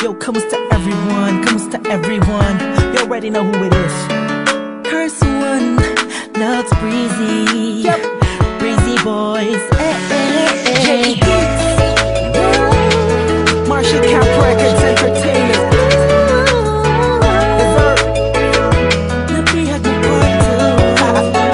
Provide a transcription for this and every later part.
Yo, kamusta everyone? Kamusta everyone? You already know who it is. Curse one, loves Breezy. Yep. Breezy boys. Jay Hicks. Marshall Cap Records Entertainment. Dessert. Napihag mo part two.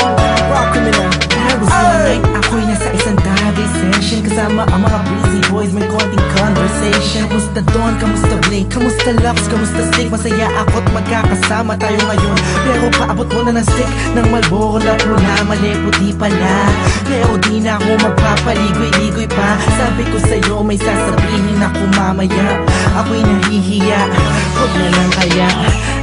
Rock criminal. There was one night ako'y nasa isang tabi session kasama ang mga Breezy boys, may konting conversation. Kamusta Don? Kamusta Blake? Kamusta Loves? Kamusta Stick? Masaya ako't magkakasama tayo ngayon. Pero paabot mo na ng stick ng Marlboro na pula. Mali puti pala, pero di na ako magpapaligoy-ligoy pa. Sabi ko sa'yo may sasabihin ako mamaya. Ako'y nahihiya, huwag na lang kaya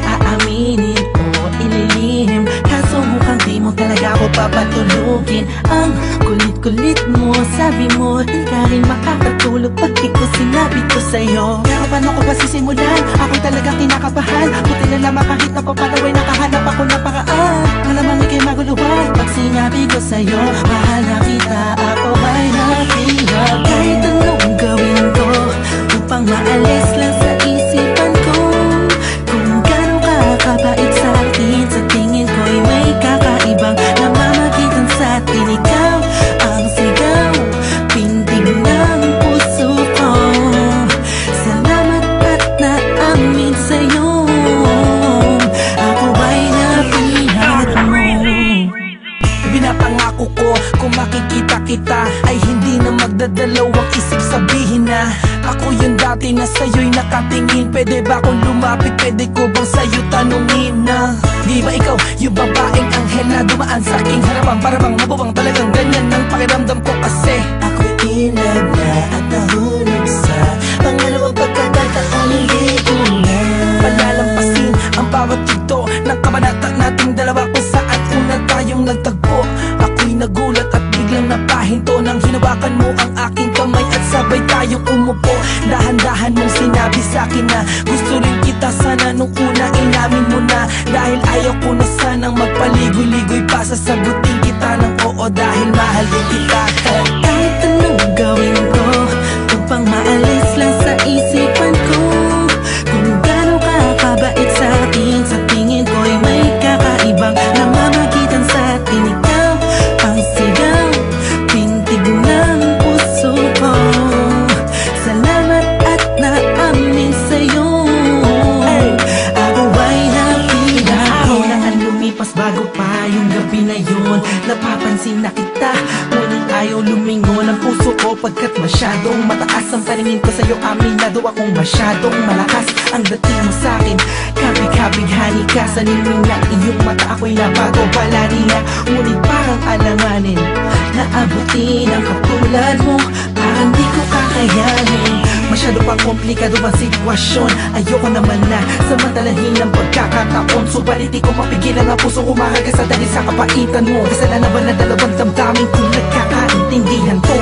aaminin o ililihim. Kaso mukhang di mo talaga ako papatulugin. Ang kulit-kulit mo, sabi mo di ka rin makakatulog pag di ko sinabi ko sa'yo. Pero paano ko ba sisimulan? Ako'y talagang kinakabahan. Buti na lamang kahit napapanaway nakahanap ako ng paraan. Malamang ika'y maguluhan pag sinabi ko sa'yo mahal na kita, ako ay napihag. Kahit anong gawin ko upang maalis lang sa isipan ko kung gano'n ka kabait sa akin. Sa tingin ko'y may kakaibang namamagitan sa atin. Ikaw ang sigaw, pintig ng puso ko. Salamat at naamin sa'yo, ako ay napihag mo. Pinapangako ko kung makikita kita ay hindi na magdadalawang isip sabihin na ako yung dati na sa'yo'y nakatingin. Pwede ba akong lumapit? Pwede ko bang sa'yo tanungin na di ba ikaw yung babaeng anghel na dumaan sa aking harapan? Para bang mababang talagang ganyan ang pakiramdam ko kasi Ako'y in love na at nahulog sa pangalawang pagkakataon. Hindi ko na palalampasin ang bawat yugto ng kabanata nating dalawa kung saan una tayong nagtagpo. Ako'y nagulat at biglang napahinto nang hinawakan mo ang aking kamay at sabay tayong umupo. Dahan-dahan mong sinabi sa'kin na gusto rin kita sana nung una inamin mo na. Dahil ayaw ko na sanang magpaligoy-ligoy pa, sasagutin kita ng oo dahil mahal din kita. kahit anong gawin ko upang maalis lang sa isipan ko kung gano'n ka kabait sa akin. Sa tingin ko'y may kakaibang namamagitan sa atin. Ikaw ang sigaw, pintig ng puso ko. Salamat at naamin sa'yo, ako ay napihag. Ako na ang lumipas bago pa yung gabi na yun. Napapansin na kita, ngunit ayaw lumingon ang puso ko pagkat masyadong mataas ang paningin ko sa'yo. Aminado akong masyadong malakas ang dating mo sa'kin. Kabig-kabighani ka sa ningning ng iyong mata. Ako'y nabago pala niya, ngunit parang alanganin na abutin ang katulad mo. Parang di ko kakayanin, masyado pang komplikado ang sitwasyon. Ayoko naman na samantalahin ang pagkakataon. Subalit di ko mapigilan ang puso umahaga sa dahil sa kapaitan mo. Kasalanan ba na dalawang damdamin kung nagkakaintindihan to?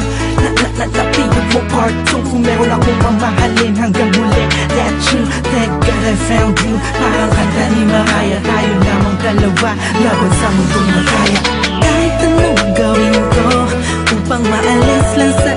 Napigod mo part 2. Kung meron akong mamahalin hanggang huli, let you, thank God I found you. Parang kanta ni Mariah, tayo lamang dalawa laban sa mundong makaya. Kahit anong gawin ko upang maalis lang sa